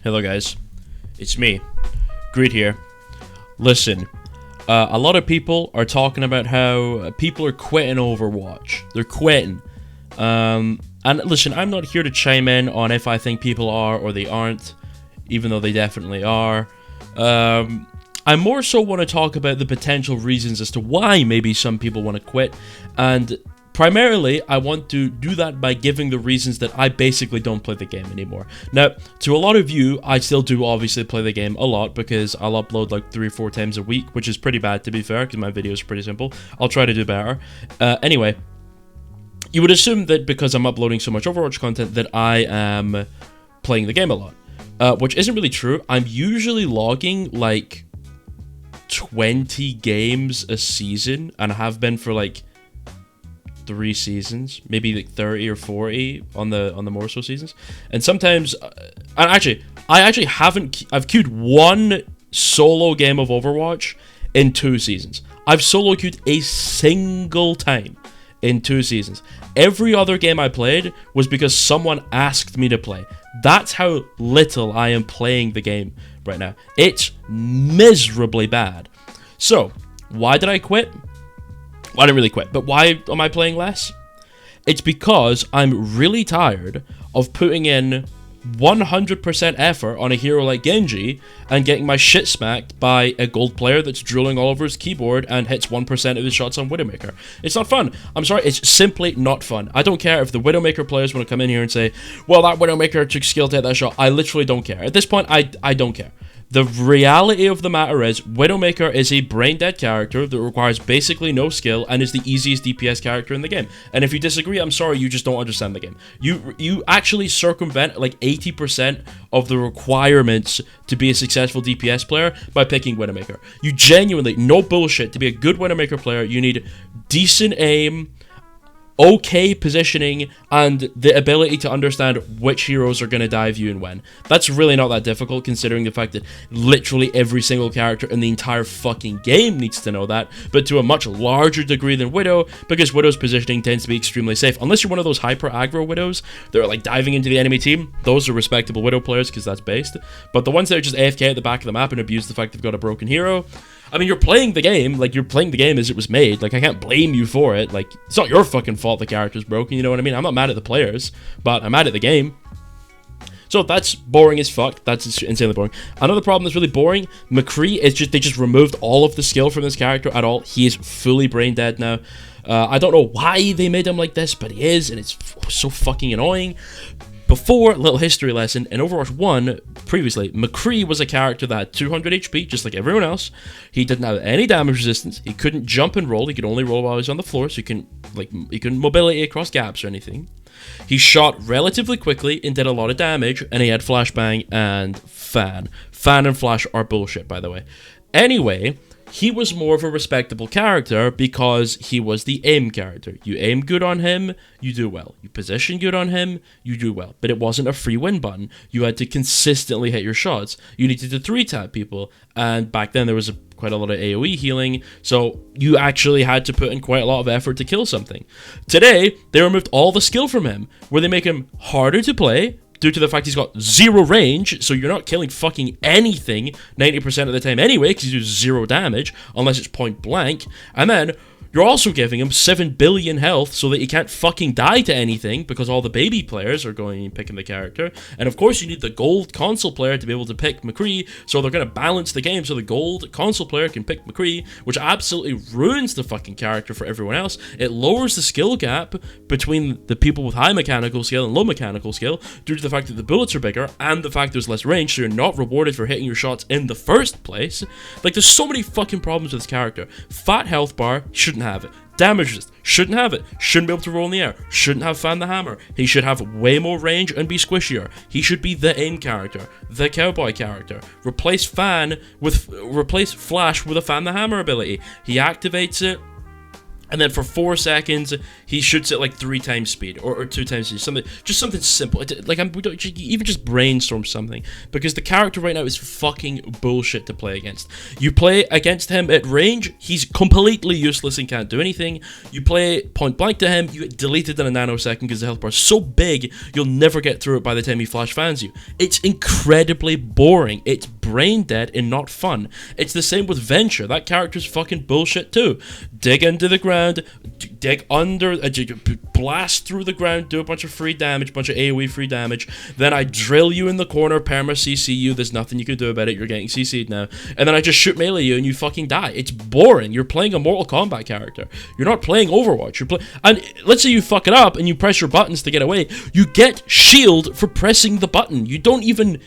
Hello guys, it's me, Greed here. Listen, a lot of people are talking about how people are quitting Overwatch. They're quitting. And listen, I'm not here to chime in on if I think people are or they aren't, even though they definitely are. I more so want to talk about the potential reasons as to why maybe some people want to quit, and primarily, I want to do that by giving the reasons that I basically don't play the game anymore. Now, to a lot of you, I still do obviously play the game a lot because I'll upload like 3 or 4 times a week, which is pretty bad to be fair, because my videos are pretty simple. I'll try to do better. Anyway, you would assume that because I'm uploading so much Overwatch content that I am playing the game a lot, which isn't really true. I'm usually logging like 20 games a season, and I have been for like 3 seasons, maybe like 30 or 40 on the more so seasons. And sometimes I've queued 1 solo game of Overwatch in 2 seasons. I've solo queued a single time in 2 seasons. Every other game I played was because someone asked me to play. That's how little I am playing the game right now. It's miserably bad. So, why did I quit? Well, I didn't really quit, but why am I playing less? It's because I'm really tired of putting in 100% effort on a hero like Genji and getting my shit smacked by a gold player that's drooling all over his keyboard and hits 1% of his shots on Widowmaker. It's not fun. I'm sorry, it's simply not fun. I don't care if the Widowmaker players want to come in here and say, well, that Widowmaker took skill to hit that shot. I literally don't care. At this point, I don't care. The reality of the matter is, Widowmaker is a brain-dead character that requires basically no skill and is the easiest DPS character in the game. And if you disagree, I'm sorry, you just don't understand the game. You actually circumvent like 80% of the requirements to be a successful DPS player by picking Widowmaker. You genuinely, no bullshit, to be a good Widowmaker player, you need decent aim, okay positioning, and the ability to understand which heroes are going to dive you and when. That's really not that difficult, considering the fact that literally every single character in the entire fucking game needs to know that, but to a much larger degree than Widow, because Widow's positioning tends to be extremely safe. Unless you're one of those hyper aggro Widows that are like diving into the enemy team, those are respectable Widow players because that's based. But the ones that are just AFK at the back of the map and abuse the fact they've got a broken hero, I mean, you're playing the game, like, you're playing the game as it was made. Like, I can't blame you for it. Like, it's not your fucking fault the character's broken, you know what I mean? I'm not mad at the players, but I'm mad at the game. So that's boring as fuck. That's insanely boring. Another problem that's really boring, McCree, is just, they just removed all of the skill from this character at all. He is fully brain dead now. I don't know why they made him like this, but he is, and it's so fucking annoying. Before, little history lesson, in Overwatch 1, previously, McCree was a character that had 200 HP, just like everyone else. He didn't have any damage resistance, he couldn't jump and roll, he could only roll while he was on the floor, so he couldn't mobility across gaps or anything. He shot relatively quickly and did a lot of damage, and he had flashbang and fan. Fan and flash are bullshit, by the way. Anyway, he was more of a respectable character because he was the aim character. You aim good on him, you do well. You position good on him, you do well. But it wasn't a free win button. You had to consistently hit your shots. You needed to 3-tap people, and back then there was quite a lot of AoE healing, so you actually had to put in quite a lot of effort to kill something. Today, they removed all the skill from him, where they make him harder to play, due to the fact he's got 0 range, so you're not killing fucking anything 90% of the time anyway, because you do 0 damage, unless it's point blank, and then you're also giving him 7 billion health so that he can't fucking die to anything, because all the baby players are going and picking the character, and of course you need the gold console player to be able to pick McCree, so they're going to balance the game so the gold console player can pick McCree, which absolutely ruins the fucking character for everyone else. It lowers the skill gap between the people with high mechanical skill and low mechanical skill, due to the fact that the bullets are bigger, and the fact there's less range, so you're not rewarded for hitting your shots in the first place. Like, there's so many fucking problems with this character. Fat health bar, shouldn't have it. Damage resist, shouldn't have it. Shouldn't be able to roll in the air. Shouldn't have fan the hammer. He should have way more range and be squishier. He should be the aim character, the cowboy character. Replace flash with a fan the hammer ability. He activates it And then for 4 seconds, he shoots at like 3 times speed or 2 times speed, something simple. Like even just brainstorm something, because the character right now is fucking bullshit to play against. You play against him at range, he's completely useless and can't do anything. You play point blank to him, you get deleted in a nanosecond because the health bar is so big, you'll never get through it by the time he flash fans you. It's incredibly boring. It's brain dead and not fun. It's the same with Venture. That character's fucking bullshit too. Dig into the ground, dig under, blast through the ground, do a bunch of free damage, bunch of AoE free damage, then I drill you in the corner, perma CC you, there's nothing you can do about it, you're getting CC'd now, and then I just shoot melee you and you fucking die. It's boring. You're playing a Mortal Kombat character. You're not playing Overwatch. And let's say you fuck it up and you press your buttons to get away, you get shield for pressing the button. You don't even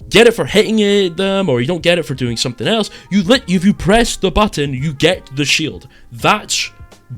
get it for hitting them, or you don't get it for doing something else. If you press the button, you get the shield. That's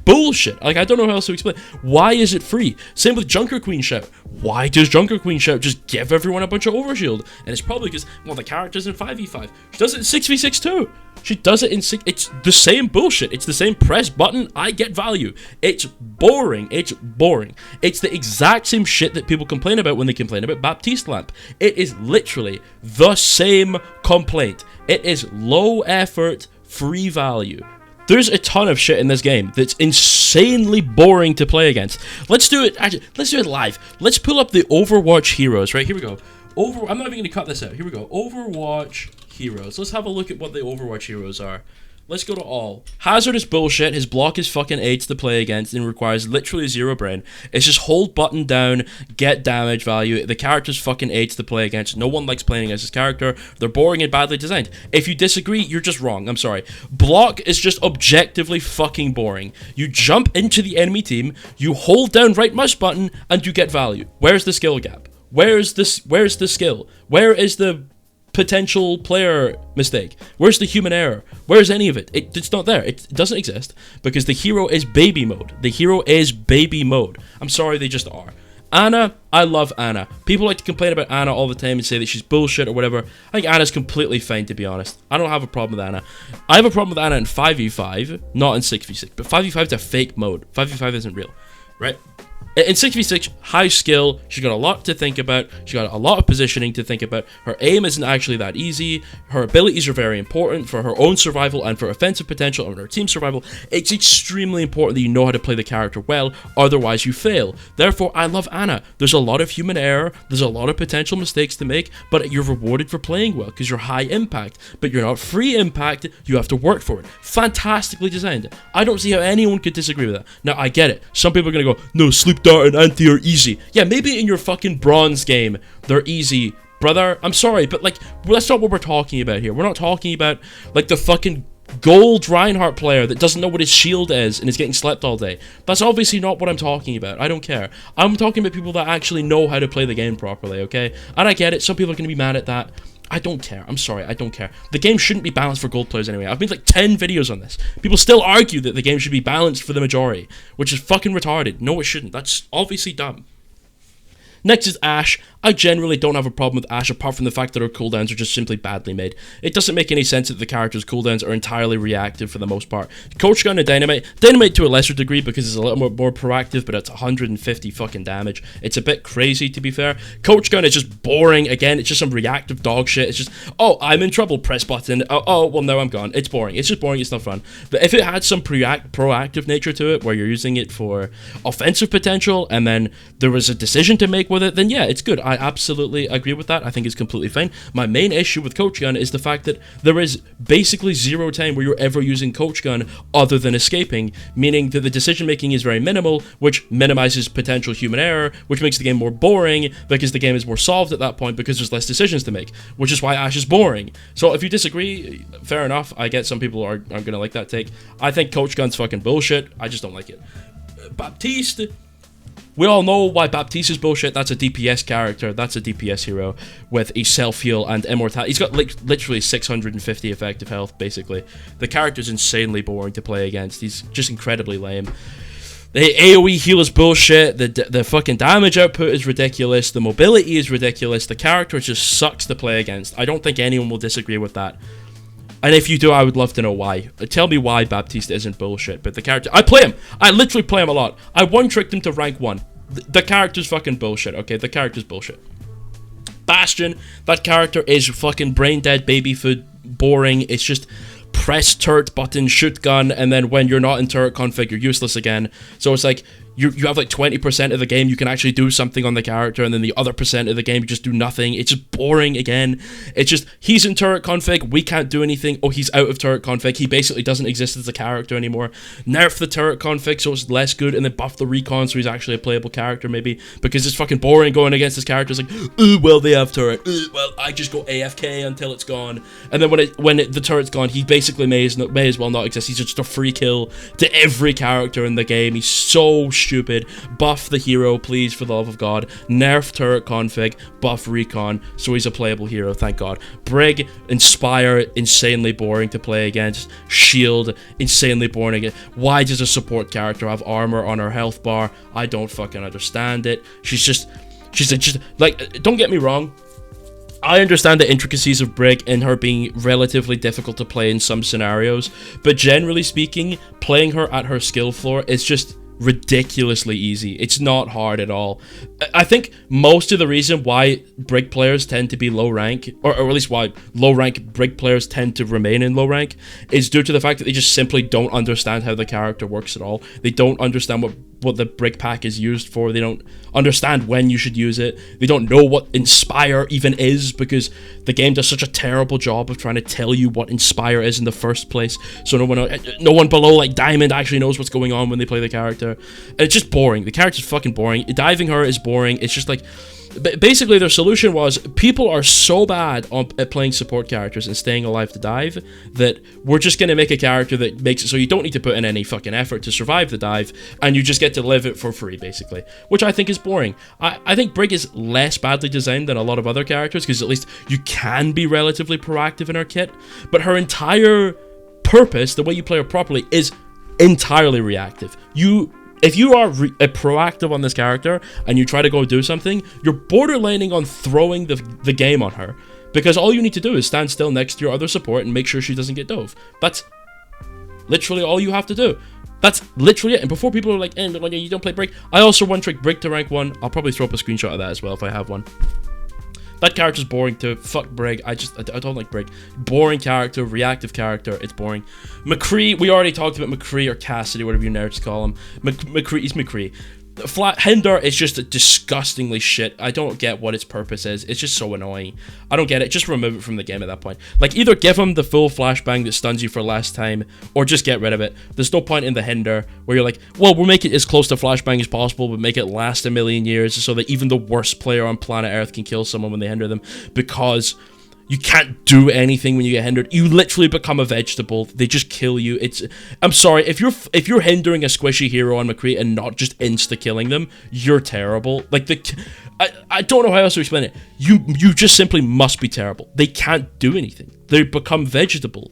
bullshit. Like, I don't know how else to explain. Why is it free? Same with Junker Queen Shout. Why does Junker Queen Shout just give everyone a bunch of overshield? And it's probably because, well, the character's in 5v5. She does it in 6v6 too. She does it in 6. It's the same bullshit. It's the same press button, I get value. It's boring. It's boring. It's the exact same shit that people complain about when they complain about Baptiste Lamp. It is literally the same complaint. It is low effort, free value. There's a ton of shit in this game that's insanely boring to play against. Let's do it. Actually, let's do it live. Let's pull up the Overwatch heroes. Right, here we go. I'm not even going to cut this out. Here we go. Overwatch heroes. Let's have a look at what the Overwatch heroes are. Let's go to all. Hazard is bullshit. His block is fucking AIDS to play against and requires literally 0 brain. It's just hold button down, get damage value. The character's fucking AIDS to play against. No one likes playing against this character. They're boring and badly designed. If you disagree, you're just wrong. I'm sorry. Block is just objectively fucking boring. You jump into the enemy team, you hold down right mouse button, and you get value. Where's the skill gap? Where's the skill? Where is the potential player mistake? Where's the human error? Where's any of it? It's not there. It doesn't exist because the hero is baby mode. The hero is baby mode. I'm sorry, they just are. Ana, I love Ana. People like to complain about Ana all the time and say that she's bullshit or whatever. I think Ana's completely fine, to be honest. I don't have a problem with Ana. I have a problem with Ana in 5v5, not in 6v6. But 5v5 is a fake mode. 5v5 isn't real, right? In 6v6, high skill, she's got a lot to think about, she's got a lot of positioning to think about, her aim isn't actually that easy, her abilities are very important for her own survival and for offensive potential and her team survival. It's extremely important that you know how to play the character well, otherwise you fail. Therefore, I love Ana. There's a lot of human error, there's a lot of potential mistakes to make, but you're rewarded for playing well, because you're high impact, but you're not free impact, you have to work for it. Fantastically designed. I don't see how anyone could disagree with that. Now, I get it. Some people are going to go, no, sleep Dart and Anti are easy. Yeah, maybe in your fucking bronze game, they're easy, brother. I'm sorry, but like, that's not what we're talking about here. We're not talking about like the fucking gold Reinhardt player that doesn't know what his shield is and is getting slept all day. That's obviously not what I'm talking about. I don't care. I'm talking about people that actually know how to play the game properly, okay? And I get it. Some people are going to be mad at that. I don't care. I'm sorry. I don't care. The game shouldn't be balanced for gold players anyway. I've made like 10 videos on this. People still argue that the game should be balanced for the majority, which is fucking retarded. No, it shouldn't. That's obviously dumb. Next is Ashe. I generally don't have a problem with Ashe apart from the fact that her cooldowns are just simply badly made. It doesn't make any sense that the character's cooldowns are entirely reactive for the most part. Coach Gun and Dynamite to a lesser degree because it's a little more proactive, but it's 150 fucking damage. It's a bit crazy, to be fair. Coach Gun is just boring. Again, it's just some reactive dog shit. It's just, oh, I'm in trouble, press button. Oh, well, now I'm gone. It's boring. It's just boring. It's not fun. But if it had some proactive nature to it, where you're using it for offensive potential, and then there was a decision to make with it, then yeah, it's good. I absolutely agree with that. I think it's completely fine. My main issue with Coach Gun is the fact that there is basically zero time where you're ever using Coach Gun other than escaping, meaning that the decision making is very minimal, which minimizes potential human error, which makes the game more boring because the game is more solved at that point because there's less decisions to make, which is why Ashe is boring. So if you disagree, fair enough. I get some people aren't going to like that take. I think Coach Gun's fucking bullshit. I just don't like it. Baptiste. We all know why Baptiste is bullshit. That's a DPS character. That's a DPS hero with a self-heal and immortality. He's got like literally 650 effective health, basically. The character's insanely boring to play against. He's just incredibly lame. The AoE heal is bullshit. The fucking damage output is ridiculous. The mobility is ridiculous. The character just sucks to play against. I don't think anyone will disagree with that. And if you do, I would love to know why. Tell me why Baptiste isn't bullshit. But the character, I play him. I literally play him a lot. I one-tricked him to rank 1. The character's fucking bullshit, okay? The character's bullshit. Bastion, that character is fucking brain dead baby food, boring. It's just press turret button, shoot gun, and then when you're not in turret config, you're useless again. So it's like, you have like 20% of the game you can actually do something on the character, and then the other percent of the game you just do nothing. It's just boring again. It's just, he's in turret config, we can't do anything. Oh, he's out of turret config, he basically doesn't exist as a character anymore. Nerf the turret config so it's less good, and then buff the recon so he's actually a playable character maybe, because it's fucking boring going against this character. It's like, ooh, well, they have turret, ooh, well, I just go AFK until it's gone. And then when the turret's gone, he basically may as well not exist. He's just a free kill to every character in the game. He's so stupid. Buff the hero, please, for the love of God. Nerf turret config, buff recon, so he's a playable hero, thank God. Brig, Inspire, insanely boring to play against. Shield, insanely boring again. Why does a support character have armor on her health bar? I don't fucking understand it. She's like, don't get me wrong, I understand the intricacies of Brig and her being relatively difficult to play in some scenarios, but generally speaking, playing her at her skill floor is just ridiculously easy. It's not hard at all. I think most of the reason why Brig players tend to be low rank, or at least why low rank Brig players tend to remain in low rank, is due to the fact that they just simply don't understand how the character works at all. They don't understand what the Brig pack is used for. They don't understand when you should use it. They don't know what Inspire even is, because the game does such a terrible job of trying to tell you what Inspire is in the first place, so no one below like Diamond actually knows what's going on when they play the character. And it's just boring. The character's fucking boring. Diving her is boring. It's just like, basically their solution was, people are so bad at playing support characters and staying alive to dive that we're just going to make a character that makes it so you don't need to put in any fucking effort to survive the dive, and you just get to live it for free, basically, which I think is boring. I think Brig is less badly designed than a lot of other characters, because at least you can be relatively proactive in her kit, but her entire purpose, the way you play her properly, is entirely reactive. If you are proactive on this character and you try to go do something, you're borderlining on throwing the game on her, because all you need to do is stand still next to your other support and make sure she doesn't get dove. That's literally all you have to do. That's literally it. And before people are like, you don't play Brig, I also one-trick Brig to rank 1. I'll probably throw up a screenshot of that as well if I have one. That character's boring too. Fuck Brig. I don't like Brig. Boring character, reactive character. It's boring. McCree, we already talked about McCree, or Cassidy, whatever you nerds call him. McCree, he's McCree. Hinder is just disgustingly shit. I don't get what its purpose is. It's just so annoying. I don't get it. Just remove it from the game at that point. Like, either give him the full flashbang that stuns you for less time, or just get rid of it. There's no point in the Hinder where you're like, well, we'll make it as close to flashbang as possible, but make it last a million years so that even the worst player on planet Earth can kill someone when they hinder them, because you can't do anything when you get hindered. You literally become a vegetable. They just kill you. I'm sorry, if you're hindering a squishy hero on McCree and not just insta-killing them, you're terrible. Like, I don't know how else to explain it. You just simply must be terrible. They can't do anything. They become vegetable.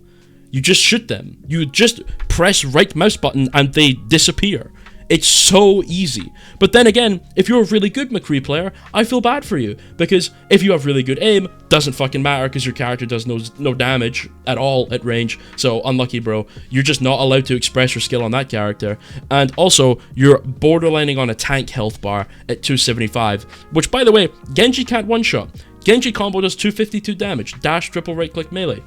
You just shoot them. You just press right mouse button and they disappear. It's so easy. But then again, if you're a really good McCree player, I feel bad for you, because if you have really good aim, doesn't fucking matter, because your character does no damage at all at range. So unlucky, bro. You're just not allowed to express your skill on that character. And also, you're borderlining on a tank health bar at 275, which, by the way, Genji can't one-shot. Genji combo does 252 damage, dash, triple right-click melee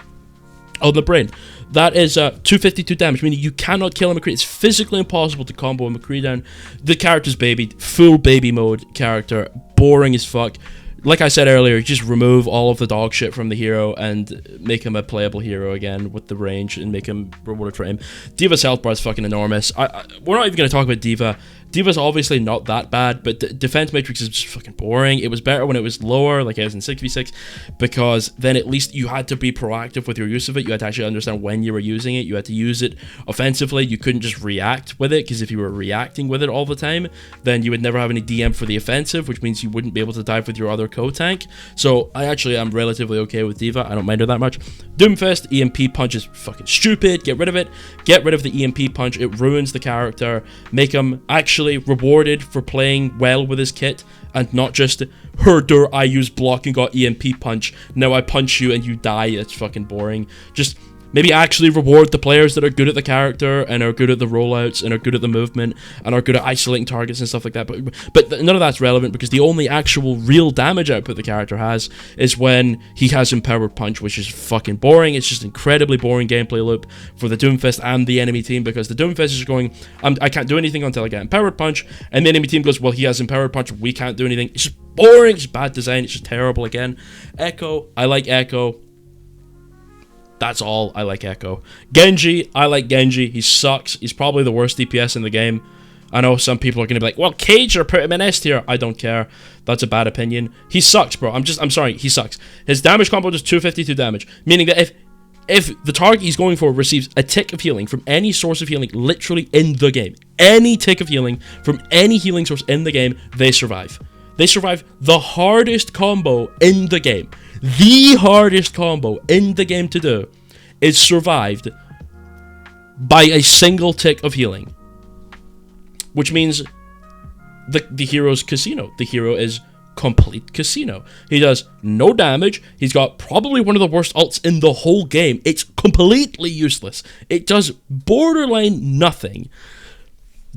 on the brain. That is 252 damage, meaning you cannot kill a McCree. It's physically impossible to combo a McCree down. The character's baby, full baby mode character, boring as fuck. Like I said earlier, just remove all of the dog shit from the hero and make him a playable hero again with the range, and make him rewarded for him. D.Va's health bar is fucking enormous. We're not even going to talk about D.Va. D.Va's obviously not that bad, but the defense matrix is just fucking boring. It was better when it was lower, like it was in 6v6, because then at least you had to be proactive with your use of it. You had to actually understand when you were using it. You had to use it offensively. You couldn't just react with it, because if you were reacting with it all the time, then you would never have any DM for the offensive, which means you wouldn't be able to dive with your other co-tank. So I actually am relatively okay with D.Va. I don't mind her that much. Doomfist, EMP punch is fucking stupid. Get rid of it. Get rid of the EMP punch. It ruins the character. Make him actually rewarded for playing well with his kit, and not just herder, I use block and got EMP punch, now I punch you and you die. It's fucking boring. Just Maybe actually reward the players that are good at the character and are good at the rollouts and are good at the movement and are good at isolating targets and stuff like that. But none of that's relevant because the only actual real damage output the character has is when he has Empowered Punch, which is fucking boring. It's just incredibly boring gameplay loop for the Doomfist and the enemy team because the Doomfist is going, I can't do anything until I get Empowered Punch, and the enemy team goes, well, he has Empowered Punch, we can't do anything. It's just boring. It's bad design. It's just terrible again. Echo, I like Echo. That's all. I like Echo. Genji, I like Genji. He sucks. He's probably the worst DPS in the game. I know some people are going to be like, well, Cager put him in S tier. I don't care. That's a bad opinion. He sucks, bro. I'm sorry. He sucks. His damage combo does 252 damage, meaning that if the target he's going for receives a tick of healing from any source of healing literally in the game, any tick of healing from any healing source in the game, they survive. They survive the hardest combo in the game. The hardest combo in the game to do is survived by a single tick of healing. Which means the hero's casino. The hero is complete casino. He does no damage. He's got probably one of the worst ults in the whole game. It's completely useless. It does borderline nothing.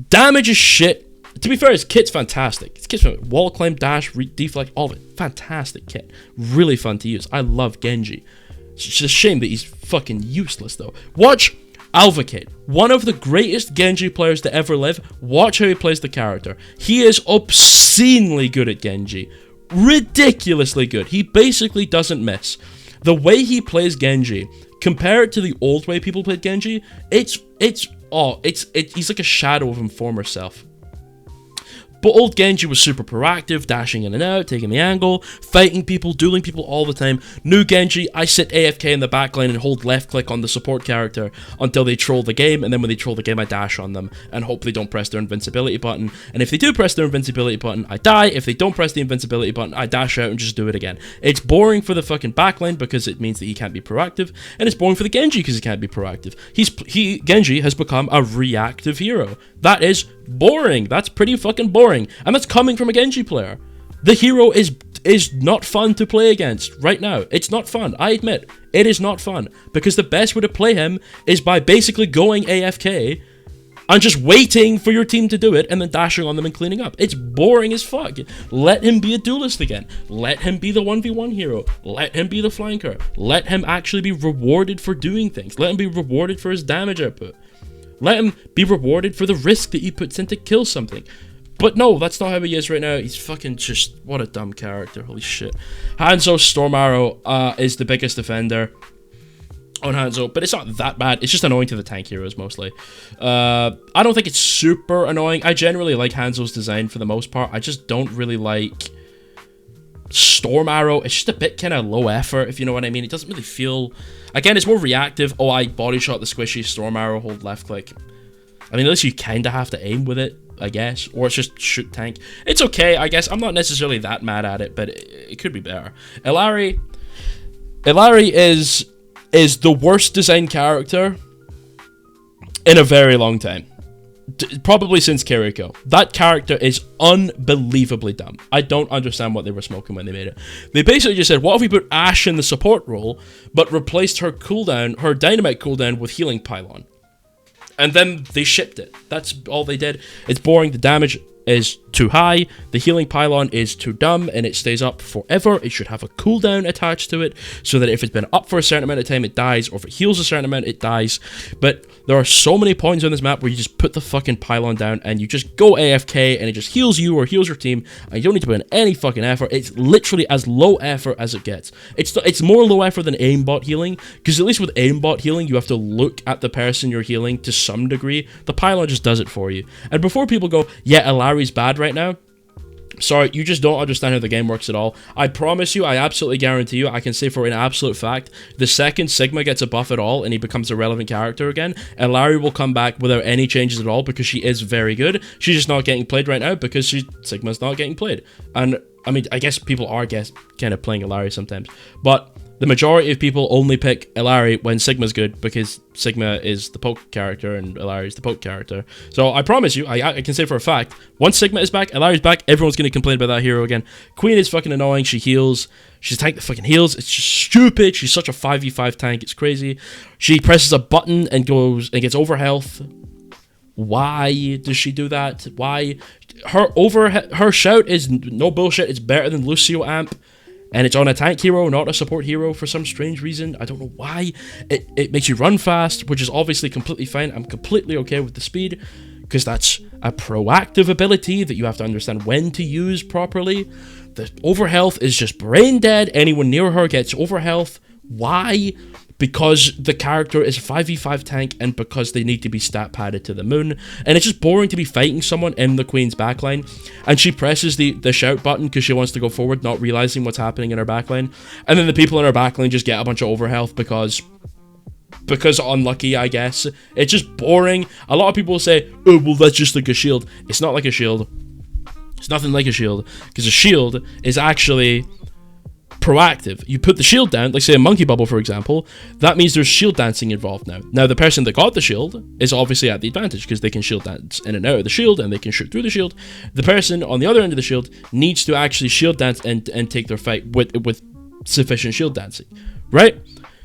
Damage is shit. To be fair, his kit's fantastic. His kit's fantastic. Wall climb, dash, deflect, all of it. Fantastic kit. Really fun to use. I love Genji. It's just a shame that he's fucking useless, though. Watch Alvacate, one of the greatest Genji players to ever live. Watch how he plays the character. He is obscenely good at Genji. Ridiculously good. He basically doesn't miss. The way he plays Genji, compared to the old way people played Genji, he's like a shadow of his former self. But old Genji was super proactive, dashing in and out, taking the angle, fighting people, dueling people all the time. New Genji, I sit AFK in the backline and hold left click on the support character until they troll the game, and then when they troll the game, I dash on them and hope they don't press their invincibility button. And if they do press their invincibility button, I die. If they don't press the invincibility button, I dash out and just do it again. It's boring for the fucking backline because it means that he can't be proactive, and it's boring for the Genji because he can't be proactive. Genji has become a reactive hero. That is boring. That's pretty fucking boring. And that's coming from a Genji player. The hero is not fun to play against right now. It's not fun. I admit, it is not fun. Because the best way to play him is by basically going AFK and just waiting for your team to do it and then dashing on them and cleaning up. It's boring as fuck. Let him be a duelist again. Let him be the 1v1 hero. Let him be the flanker. Let him actually be rewarded for doing things. Let him be rewarded for his damage output. Let him be rewarded for the risk that he puts in to kill something. But no, that's not how he is right now. He's fucking just... What a dumb character. Holy shit. Hanzo Storm Arrow is the biggest offender on Hanzo. But it's not that bad. It's just annoying to the tank heroes mostly. I don't think it's super annoying. I generally like Hanzo's design for the most part. I just don't really like Storm Arrow. It's just a bit kind of low effort, if you know what I mean. It doesn't really feel... Again, it's more reactive. Oh, I body shot the squishy Storm Arrow, hold left click. I mean, at least you kind of have to aim with it, I guess. Or it's just shoot tank. It's okay, I guess. I'm not necessarily that mad at it, but it could be better. Illari is the worst designed character in a very long time. Probably since Kiriko. That character is unbelievably dumb. I don't understand what they were smoking when they made it. They basically just said, what if we put Ashe in the support role, but replaced her cooldown, her dynamite cooldown with healing pylon? And then they shipped it. That's all they did. It's boring. The damage is too high. The healing pylon is too dumb, and it stays up forever. It should have a cooldown attached to it, so that if it's been up for a certain amount of time, it dies, or if it heals a certain amount, it dies. But there are so many points on this map where you just put the fucking pylon down, and you just go AFK, and it just heals you, or heals your team, and you don't need to put in any fucking effort. It's literally as low effort as it gets. It's more low effort than aimbot healing, because at least with aimbot healing, you have to look at the person you're healing to some degree. The pylon just does it for you. And before people go, yeah, Illari's bad right now, sorry, you just don't understand how the game works at all. I promise you, I absolutely guarantee you, I can say for an absolute fact, the second Sigma gets a buff at all and he becomes a relevant character again, Illari will come back without any changes at all because she is very good. She's just not getting played right now because Sigma's not getting played. And, I mean, I guess people are kind of playing Illari sometimes. But The majority of people only pick Illari when Sigma's good, because Sigma is the poke character and Illari is the poke character. So I promise you, I can say for a fact, once Sigma is back, Illari's back, everyone's going to complain about that hero again. Queen is fucking annoying. She heals. She's a tank that fucking heals. It's just stupid. She's such a 5v5 tank. It's crazy. She presses a button and goes and gets over health. Why does she do that? Why? Her shout is no bullshit. It's better than Lucio Amp. And it's on a tank hero, not a support hero for some strange reason. I don't know why. It makes you run fast, which is obviously completely fine. I'm completely okay with the speed, because that's a proactive ability that you have to understand when to use properly. The overhealth is just brain dead. Anyone near her gets overhealth. Why? Because the character is a 5v5 tank, and because they need to be stat padded to the moon. And it's just boring to be fighting someone in the Queen's backline, and she presses the shout button because she wants to go forward, not realizing what's happening in her backline. And then the people in her backline just get a bunch of overhealth because unlucky, I guess. It's just boring. A lot of people say, oh, well, that's just like a shield. It's not like a shield. It's nothing like a shield, because a shield is actually proactive. You put the shield down, like say a monkey bubble for example, that means there's shield dancing involved now. Now the person that got the shield is obviously at the advantage, because they can shield dance in and out of the shield, and they can shoot through the shield. The person on the other end of the shield needs to actually shield dance and take their fight with sufficient shield dancing, right?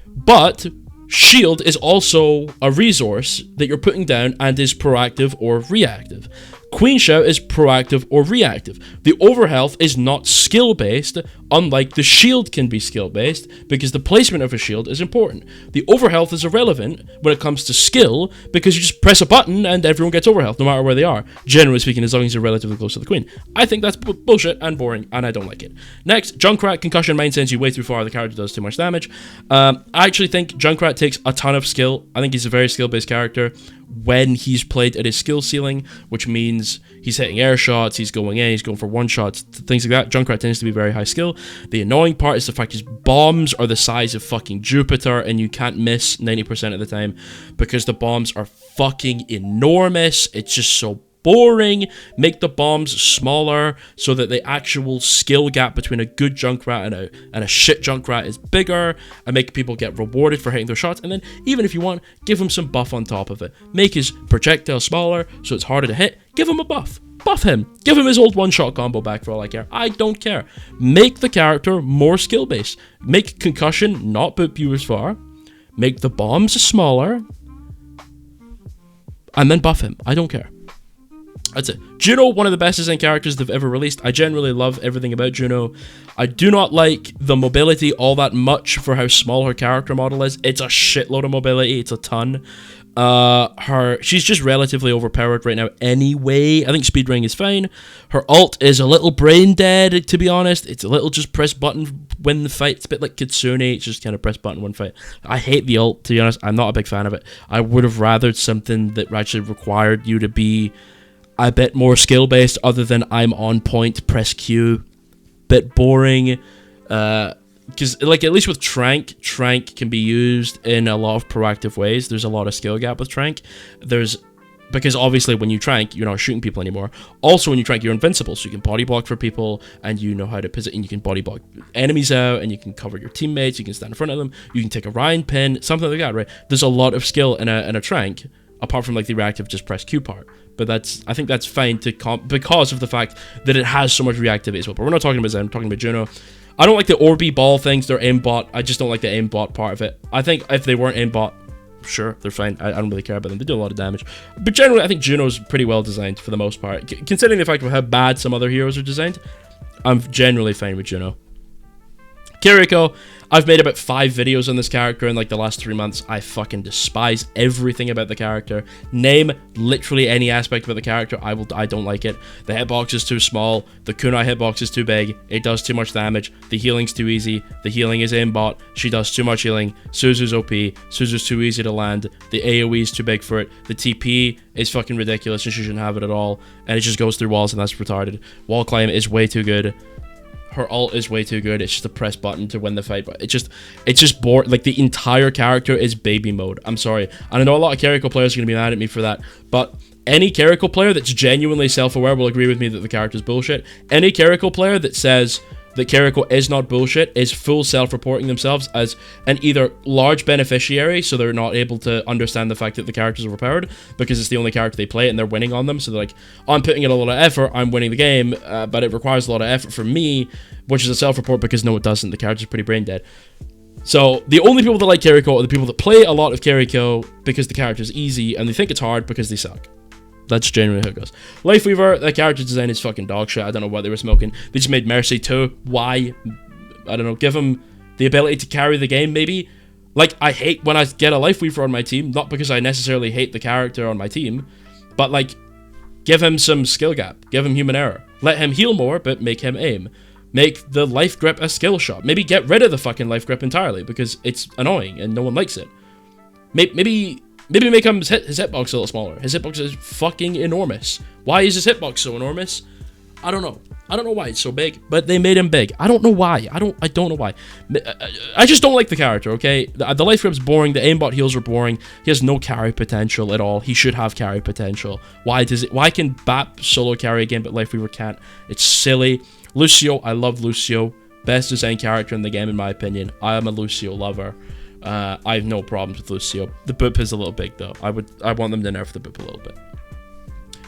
But shield is also a resource that you're putting down and is proactive or reactive. Queen Shout is proactive or reactive. The overhealth is not skill-based, unlike the shield can be skill-based, because the placement of a shield is important. The overhealth is irrelevant when it comes to skill, because you just press a button and everyone gets overhealth, no matter where they are. Generally speaking, as long as you're relatively close to the Queen. I think that's bullshit and boring, and I don't like it. Next, Junkrat Concussion Mind sends you way too far. The character does too much damage. I actually think Junkrat takes a ton of skill. I think he's a very skill-based character when he's played at his skill ceiling, which means he's hitting air shots, he's going in, he's going for one shots, things like that. Junkrat tends to be very high skill. The annoying part is the fact his bombs are the size of fucking Jupiter, and you can't miss 90% of the time because the bombs are fucking enormous. It's just so boring. Make the bombs smaller so that the actual skill gap between a good Junkrat and a shit Junkrat is bigger, and make people get rewarded for hitting their shots. And then, even if you want, give him some buff on top of it. Make his projectile smaller so it's harder to hit. Give him a buff. Buff him. Give him his old one-shot combo back for all I care. I don't care. Make the character more skill-based. Make concussion not put you as far. Make the bombs smaller. And then buff him. I don't care. That's it. Juno, one of the best design characters they've ever released. I generally love everything about Juno. I do not like the mobility all that much for how small her character model is. It's a shitload of mobility. It's a ton. She's just relatively overpowered right now anyway. I think speed ring is fine. Her ult is a little brain dead, to be honest. It's a little just press button win the fight. It's a bit like Kitsune. It's just kind of press button win fight. I hate the ult, to be honest. I'm not a big fan of it. I would have rathered something that actually required you to be a bit more skill-based, other than I'm on point, press Q. Bit boring. Because, like, at least with Trank can be used in a lot of proactive ways. There's a lot of skill gap with Trank. Because obviously when you Trank, you're not shooting people anymore. Also, when you Trank, you're invincible, so you can body block for people, and you know how to position, and you can body block enemies out, and you can cover your teammates, you can stand in front of them, you can take a Ryan pin, something like that, right? There's a lot of skill in a Trank, apart from, like, the reactive just press Q part. But I think that's fine because of the fact that it has so much reactivity as well. But we're not talking about Zen, I'm talking about Juno. I don't like the Orby ball things, they're aimbot. I just don't like the aimbot part of it. I think if they weren't aimbot, sure, they're fine. I don't really care about them. They do a lot of damage. But generally, I think Juno's pretty well designed for the most part. Considering the fact of how bad some other heroes are designed, I'm generally fine with Juno. Kiriko, I've made about 5 videos on this character in like the last 3 months. I fucking despise everything about the character. Name literally any aspect about the character, I don't like it. The hitbox is too small. The kunai hitbox is too big. It does too much damage. The healing's too easy. The healing is aimbot. She does too much healing. Suzu's OP. Suzu's too easy to land. The AoE is too big for it. The TP is fucking ridiculous and she shouldn't have it at all. And it just goes through walls and that's retarded. Wall climb is way too good. Her ult is way too good. It's just a press button to win the fight, but it's just bored. Like, the entire character is baby mode. I'm sorry. And I know a lot of Kiriko players are going to be mad at me for that, but any Kiriko player that's genuinely self-aware will agree with me that the character's bullshit. Any Kiriko player that says, that Kiriko is not bullshit, is full self-reporting themselves as an either large beneficiary, so they're not able to understand the fact that the character's overpowered because it's the only character they play and they're winning on them. So they're like, I'm putting in a lot of effort, I'm winning the game, but it requires a lot of effort from me, which is a self-report because no, it doesn't. The character's pretty brain dead. So the only people that like Kiriko are the people that play a lot of Kiriko because the character's easy and they think it's hard because they suck. That's genuinely how it goes. Lifeweaver, the character design is fucking dog shit. I don't know what they were smoking. They just made Mercy too. Why? I don't know. Give him the ability to carry the game, maybe. Like, I hate when I get a Lifeweaver on my team, not because I necessarily hate the character on my team, but like, give him some skill gap. Give him human error. Let him heal more, but make him aim. Make the life grip a skill shot. Maybe get rid of the fucking life grip entirely because it's annoying and no one likes it. Maybe make him his hitbox a little smaller. His hitbox is fucking enormous. Why is his hitbox so enormous? I don't know. I don't know why it's so big, but they made him big. I don't know why. I don't know why. I just don't like the character, okay? The life grip's boring. The aimbot heals are boring. He has no carry potential at all. He should have carry potential. Why can Bap solo carry a game, but Lifeweaver can't? It's silly. Lucio, I love Lucio. Best designed character in the game, in my opinion. I am a Lucio lover. I have no problems with Lucio. The boop is a little big, though. I want them to nerf the boop a little bit.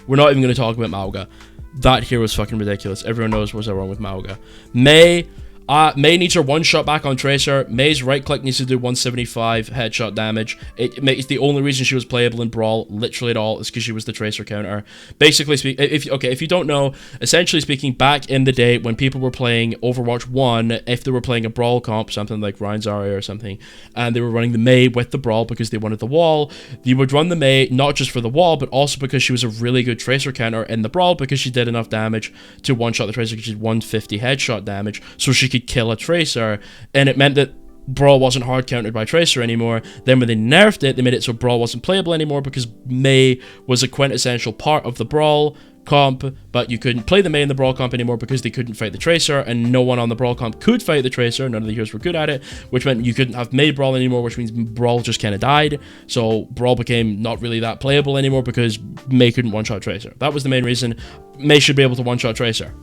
We're not even going to talk about Mauga. That hero is fucking ridiculous. Everyone knows what's wrong with Mauga. Mei needs her one shot back on Tracer. Mei's right click needs to do 175 headshot damage. It's the only reason she was playable in Brawl, literally at all, is because she was the Tracer counter. Basically if you don't know, essentially speaking, back in the day when people were playing Overwatch 1, if they were playing a Brawl comp, something like Ryan Zarya or something, and they were running the Mei with the Brawl because they wanted the wall, you would run the Mei not just for the wall, but also because she was a really good Tracer counter in the Brawl because she did enough damage to one-shot the Tracer because she did 150 headshot damage, so she could kill a Tracer, and it meant that Brawl wasn't hard countered by Tracer anymore. Then when they nerfed it, they made it so Brawl wasn't playable anymore because Mei was a quintessential part of the Brawl comp, but you couldn't play the Mei in the Brawl comp anymore because they couldn't fight the Tracer, and no one on the Brawl comp could fight the Tracer. None of the heroes were good at it, which meant you couldn't have Mei Brawl anymore, which means Brawl just kind of died. So Brawl became not really that playable anymore because Mei couldn't one-shot Tracer. That was the main reason. Mei should be able to one-shot Tracer.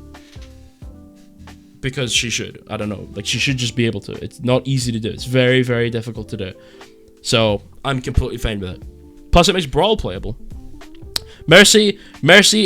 Because she should. I don't know. Like, she should just be able to. It's not easy to do. It's very, very difficult to do. So, I'm completely fine with it. Plus, it makes Brawl playable. Mercy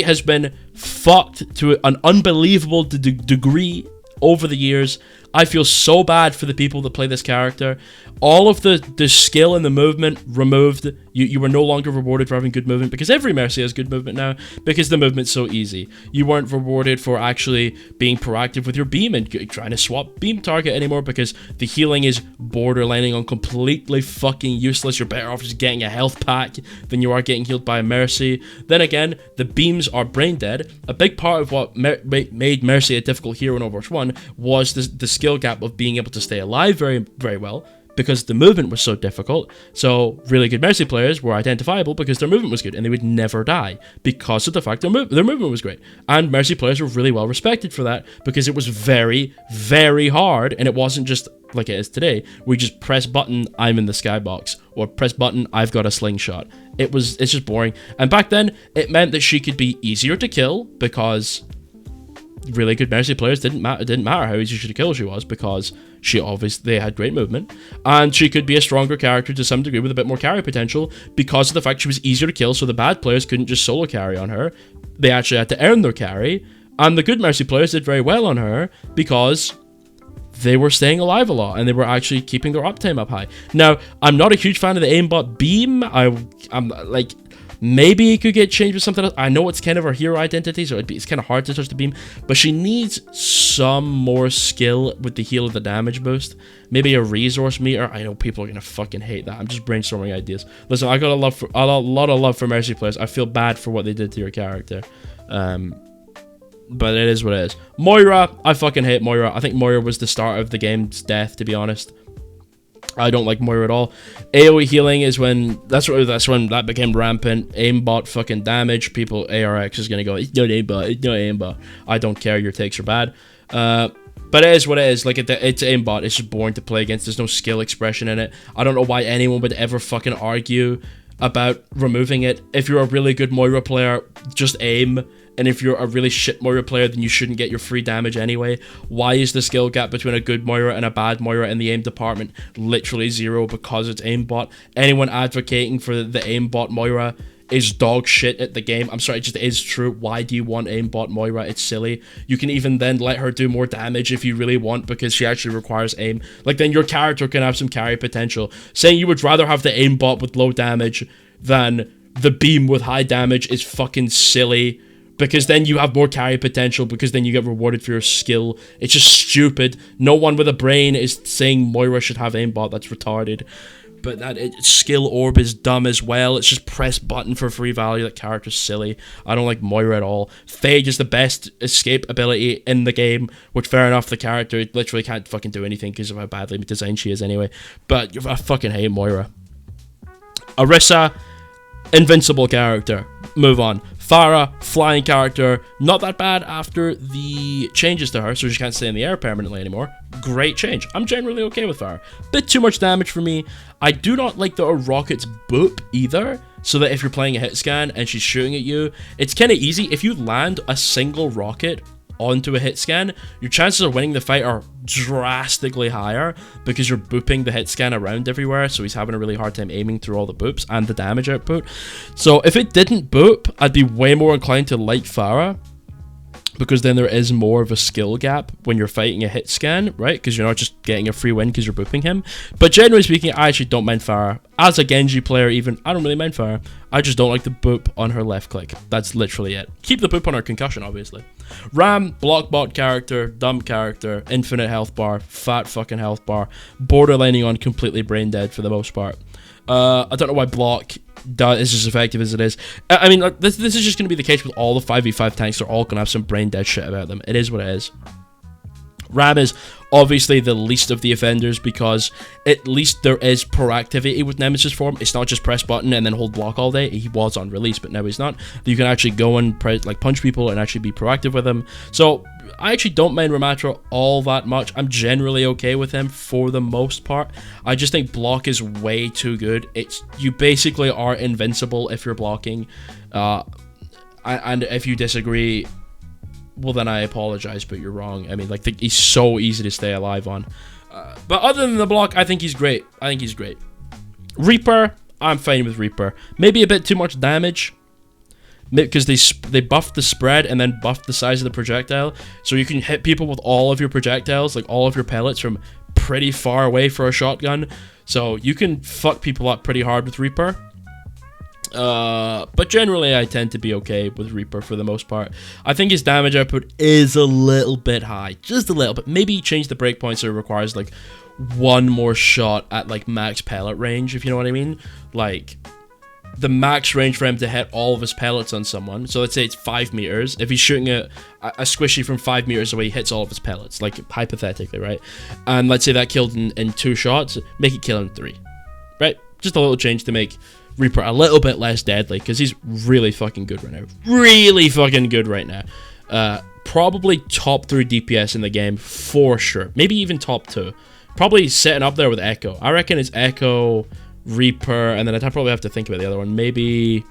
has been fucked to an unbelievable degree over the years. I feel so bad for the people that play this character. All of the skill and the movement removed. You were no longer rewarded for having good movement because every Mercy has good movement now because the movement's so easy. You weren't rewarded for actually being proactive with your beam and trying to swap beam target anymore because the healing is borderlining on completely fucking useless. You're better off just getting a health pack than you are getting healed by a Mercy. Then again, the beams are brain dead. A big part of what made Mercy a difficult hero in Overwatch 1 was the skill gap of being able to stay alive very, very well because the movement was so difficult. So really good Mercy players were identifiable because their movement was good and they would never die because of the fact their movement was great. And Mercy players were really well respected for that because it was very, very hard, and it wasn't just like it is today. We just press button, I'm in the skybox, or press button, I've got a slingshot. It's just boring. And back then, it meant that she could be easier to kill because really good Mercy players didn't matter how easy to kill she was because they had great movement, and she could be a stronger character to some degree with a bit more carry potential because of the fact she was easier to kill, so the bad players couldn't just solo carry on her. They actually had to earn their carry, and the good Mercy players did very well on her because they were staying alive a lot and they were actually keeping their uptime up high. Now, I'm not a huge fan of the aimbot beam. I'm like, maybe it could get changed with something else. I know it's kind of her hero identity, so it's kind of hard to touch the beam, but she needs some more skill with the heal of the damage boost. Maybe a resource meter. I know people are gonna fucking hate that. I'm just brainstorming ideas. Listen, I got a lot of love for Mercy players. I feel bad for what they did to your character. But it is what it is. Moira, I fucking hate Moira. I think Moira was the start of the game's death, to be honest. I don't like Moira at all. AoE healing is when that's when that became rampant. Aimbot fucking damage. People, ARX is gonna go, it's not aimbot, it's not aimbot. I don't care, your takes are bad. But it is what it is. Like, it's aimbot. It's just boring to play against. There's no skill expression in it. I don't know why anyone would ever fucking argue about removing it. If you're a really good Moira player, just aim. and if you're a really shit Moira player, then you shouldn't get your free damage anyway. Why is the skill gap between a good Moira and a bad Moira in the aim department literally zero? Because it's aimbot. Anyone advocating for the aimbot Moira is dog shit at the game. I'm sorry, it just is true. Why do you want aimbot Moira? It's silly. You can even then let her do more damage if you really want, because she actually requires aim. Like, then your character can have some carry potential. Saying you would rather have the aimbot with low damage than the beam with high damage is fucking silly, because then you have more carry potential, because then you get rewarded for your skill. It's just stupid. No one with a brain is saying Moira should have aimbot. That's retarded. But skill orb is dumb as well. It's just press button for free value. That character's silly. I don't like Moira at all. Phage is the best escape ability in the game, which fair enough, the character literally can't fucking do anything because of how badly designed she is anyway. But I fucking hate Moira. Orisa, invincible character. Move on. Pharah, flying character, not that bad after the changes to her, so she can't stay in the air permanently anymore. Great change. I'm generally okay with Pharah. Bit too much damage for me. I do not like the rockets boop either, so that if you're playing a hit scan and she's shooting at you, it's kind of easy. If you land a single rocket onto a hit scan, your chances of winning the fight are drastically higher because you're booping the hit scan around everywhere, so he's having a really hard time aiming through all the boops and the damage output. So if it didn't boop, I'd be way more inclined to like Pharah, because then there is more of a skill gap when you're fighting a hit scan, right? Because you're not just getting a free win because you're booping him. But generally speaking, I actually don't mind Pharah. As a Genji player even, I don't really mind Pharah. I just don't like the boop on her left click. That's literally it. Keep the boop on her concussion, obviously. Ram, block bot character, dumb character, infinite health bar, fat fucking health bar, borderlining on completely brain dead for the most part. I don't know why block is as effective as it is. I mean, like, this is just going to be the case with all the 5v5 tanks. They're all going to have some brain dead shit about them. It is what it is. Ram is obviously the least of the offenders, because at least there is proactivity with Nemesis form. It's not just press button and then hold block all day. He was on release, but now he's not. You can actually go and punch people and actually be proactive with them. So I actually don't mind Ramatra all that much. I'm generally okay with him for the most part. I just think block is way too good. You basically are invincible if you're blocking. And if you disagree, well, then I apologize, but you're wrong. I mean, like, he's so easy to stay alive on. But other than the block, I think he's great. Reaper, I'm fine with Reaper. Maybe a bit too much damage, because they buffed the spread and then buffed the size of the projectile, so you can hit people with all of your projectiles, like all of your pellets, from pretty far away for a shotgun. So you can fuck people up pretty hard with Reaper. But generally I tend to be okay with Reaper for the most part. I think his damage output is a little bit high, just a little bit. Maybe change the breakpoint so it requires like one more shot at like max pellet range, if you know what I mean. Like the max range for him to hit all of his pellets on someone. So let's say it's 5 meters. If he's shooting a squishy from 5 meters away, he hits all of his pellets, like hypothetically, right? And let's say that killed in 2 shots, make it kill in 3, right? Just a little change to make Reaper a little bit less deadly, because he's really fucking good right now. Probably top 3 DPS in the game for sure. Maybe even top 2. Probably sitting up there with Echo. I reckon it's Echo, Reaper, and then I'd probably have to think about the other one. Maybe,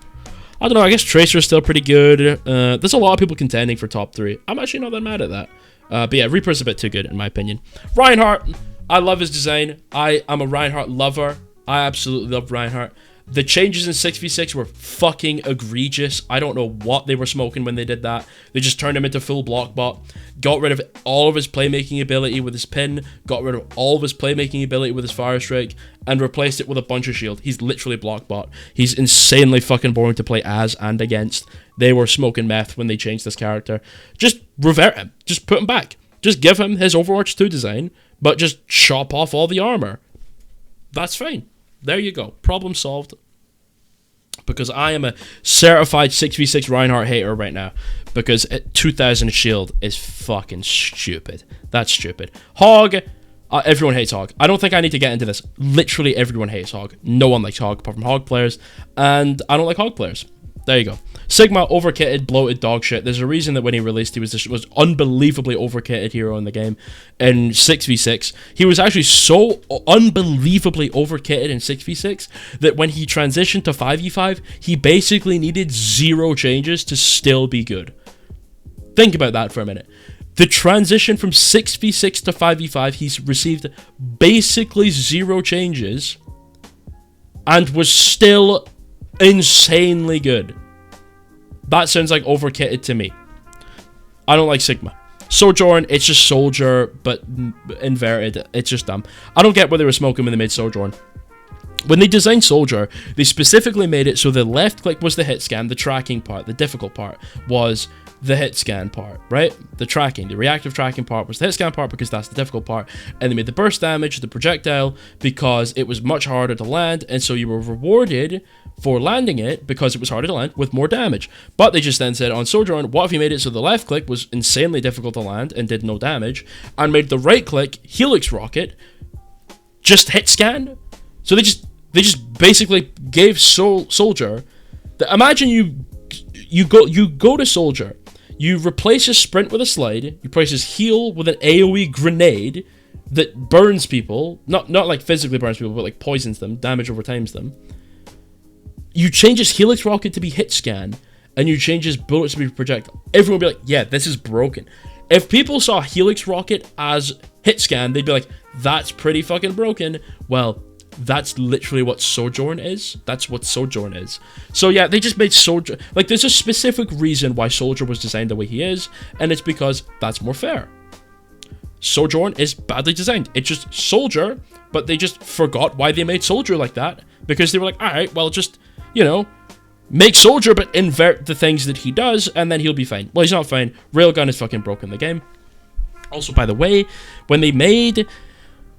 I don't know, I guess Tracer's still pretty good. There's a lot of people contending for top 3. I'm actually not that mad at that. But yeah, Reaper's a bit too good in my opinion. Reinhardt, I love his design. I am a Reinhardt lover. I absolutely love Reinhardt. The changes in 6v6 were fucking egregious. I don't know what they were smoking when they did that. They just turned him into full block bot. Got rid of all of his playmaking ability with his pin. Got rid of all of his playmaking ability with his fire strike. And replaced it with a bunch of shield. He's literally block bot. He's insanely fucking boring to play as and against. They were smoking meth when they changed this character. Just revert him. Just put him back. Just give him his Overwatch 2 design, but just chop off all the armor. That's fine. There you go. Problem solved. Because I am a certified 6v6 Reinhardt hater right now. Because 2000 shield is fucking stupid. That's stupid. Hog. Everyone hates Hog. I don't think I need to get into this. Literally everyone hates Hog. No one likes Hog apart from Hog players. And I don't like Hog players. There you go. Sigma, overkitted, bloated dog shit. There's a reason that when he released, he was unbelievably overkitted hero in the game. In 6v6, he was actually so unbelievably overkitted in 6v6 that when he transitioned to 5v5, he basically needed 0 changes to still be good. Think about that for a minute. The transition from 6v6 to 5v5, he's received basically 0 changes and was still insanely good. That sounds like overkitted to me. I don't like Sigma. Sojourn, it's just Soldier, but inverted. It's just dumb. I don't get what they were smoking when they made Sojourn. When they designed Soldier, they specifically made it so the left click was the hit scan, the tracking part, the difficult part was the hit scan part, right? The tracking, the reactive tracking part was the hit scan part because that's the difficult part. And they made the burst damage, the projectile, because it was much harder to land, and so you were rewarded for landing it because it was harder to land with more damage. But they just then said on Sojourn, what if you made it so the left click was insanely difficult to land and did no damage, and made the right click, Helix Rocket, just hit scan? So they just basically gave Soldier. Imagine you go to Soldier, you replace his sprint with a slide, you replace his heal with an AoE grenade that burns people, not like physically burns people, but like poisons them, damage over times them. You change his Helix Rocket to be hit scan, and you change his bullets to be projectile. Everyone would be like, yeah, this is broken. If people saw Helix Rocket as hit scan, they'd be like, that's pretty fucking broken. Well, that's literally what Sojourn is. That's what Sojourn is. So yeah, they just made Soldier... Like, there's a specific reason why Soldier was designed the way he is, and it's because that's more fair. Sojourn is badly designed. It's just Soldier, but they just forgot why they made Soldier like that, because they were like, alright, well, just, you know, make Soldier, but invert the things that he does, and then he'll be fine. Well, he's not fine. Railgun is fucking broken the game. Also, by the way, when they made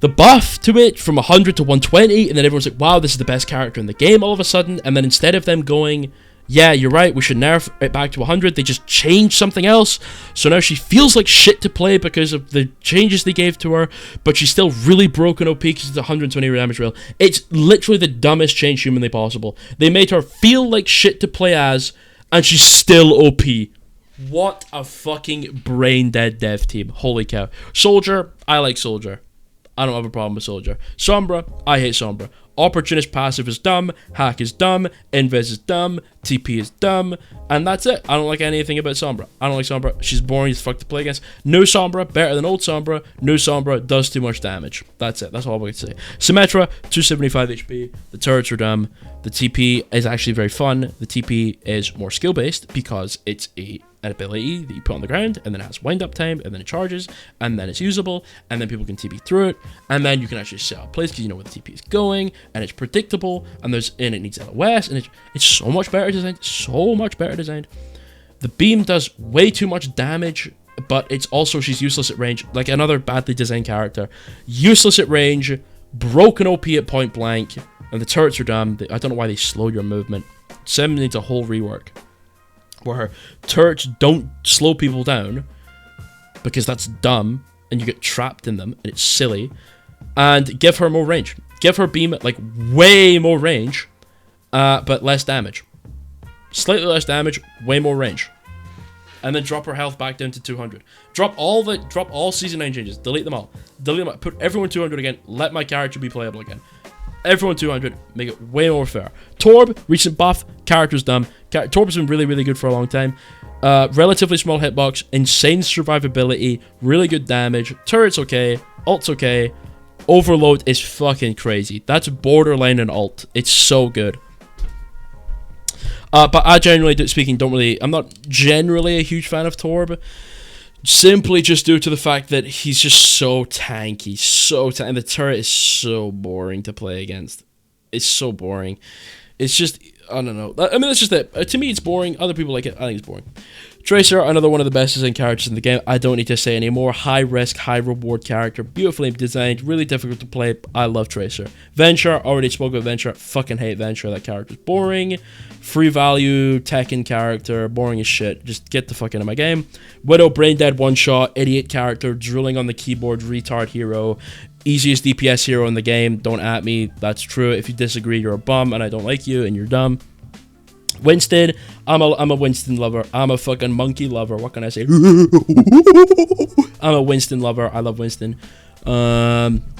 the buff to it from 100 to 120, and then everyone's like, wow, this is the best character in the game all of a sudden, and then instead of them going, yeah, you're right, we should nerf it back to 100, they just changed something else, so now she feels like shit to play because of the changes they gave to her, but she's still really broken OP because it's 120 damage rail. It's literally the dumbest change humanly possible. They made her feel like shit to play as, and she's still OP. What a fucking brain-dead dev team. Holy cow. Soldier, I like Soldier. I don't have a problem with Soldier. Sombra, I hate Sombra. Opportunist passive is dumb, hack is dumb, invis is dumb, TP is dumb, and that's it. I don't like anything about Sombra. I don't like Sombra. She's boring as fuck to play against. New Sombra, better than old Sombra. New Sombra does too much damage. That's it. That's all I can say. Symmetra, 275 HP. The turrets are dumb. The TP is actually very fun. The TP is more skill-based because it's an ability that you put on the ground, and then it has wind-up time, and then it charges, and then it's usable, and then people can TP through it, and then you can actually set up plays because you know where the TP is going, and it's predictable, and it needs LOS, and it's so much better designed, so much better designed. The beam does way too much damage, but it's also, she's useless at range, like another badly designed character. Useless at range, broken OP at point blank, and the turrets are dumb. I don't know why they slow your movement. Sim needs a whole rework, where turrets don't slow people down because that's dumb and you get trapped in them and it's silly, and give her more range. Give her beam like way more range, but less damage. Slightly less damage, way more range. And then drop her health back down to 200. Drop all season 9 changes. Delete them all. Delete them all. Put everyone 200 again. Let my character be playable again. Everyone 200, make it way more fair. Torb, recent buff, character's dumb. Torb's been really, really good for a long time. Relatively small hitbox, insane survivability, really good damage. Turret's okay, ult's okay. Overload is fucking crazy. That's borderline an ult. It's so good. But I generally, speaking, I'm not generally a huge fan of Torb. Simply just due to the fact that he's just so tanky, and the turret is so boring to play against. It's so boring. It's just, I don't know. I mean, that's just it. To me, it's boring. Other people like it. I think it's boring. Tracer, another one of the best designed characters in the game. I don't need to say anymore. High risk, high reward character. Beautifully designed. Really difficult to play. I love Tracer. Venture, already spoke about Venture. Fucking hate Venture. That character's boring. Free value, Tekken character. Boring as shit. Just get the fuck out of my game. Widow, brain dead, one shot. Idiot character. Drilling on the keyboard. Retard hero. Easiest DPS hero in the game. Don't at me. That's true. If you disagree, you're a bum and I don't like you and you're dumb. Winston, I'm a Winston lover. I'm a fucking monkey lover. What can I say? I'm a Winston lover. I love Winston.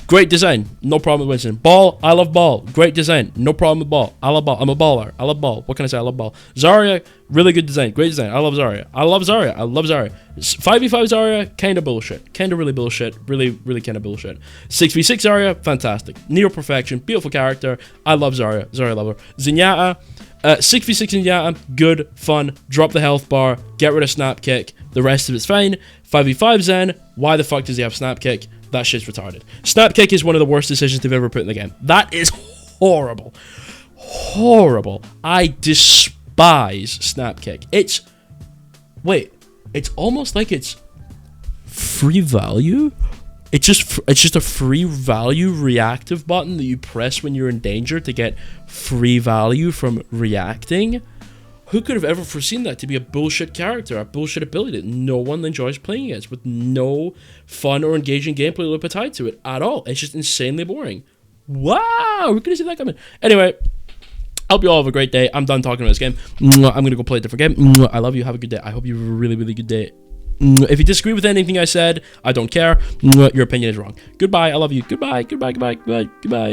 Great design, no problem with Winston. Ball, I love Ball. Great design, no problem with Ball. I love Ball. I'm a baller. I love Ball. What can I say? I love Ball. Zarya, really good design. Great design. I love Zarya. I love Zarya. I love Zarya. 5v5 Zarya, kind of bullshit. Kind of really bullshit. Really kind of bullshit. 6v6 Zarya, fantastic. Near perfection. Beautiful character. I love Zarya. Zarya lover. Zenyatta, 6v6 Zenyatta, good, fun. Drop the health bar. Get rid of snap kick. The rest of it's fine. 5v5 Zen, why the fuck does he have snap kick? That shit's retarded. Snap kick is one of the worst decisions they've ever put in the game. That is horrible. Horrible. I despise snap kick. It's almost like it's free value. It's just a free value reactive button that you press when you're in danger to get free value from reacting. Who could have ever foreseen that to be a bullshit character, a bullshit ability that no one enjoys playing against, with no fun or engaging gameplay loop tied to it at all? It's just insanely boring. Wow, we could have seen that coming. Anyway, I hope you all have a great day. I'm done talking about this game. I'm going to go play a different game. I love you. Have a good day. I hope you have a really, really good day. If you disagree with anything I said, I don't care. Your opinion is wrong. Goodbye. I love you. Goodbye. Goodbye. Goodbye. Goodbye. Goodbye.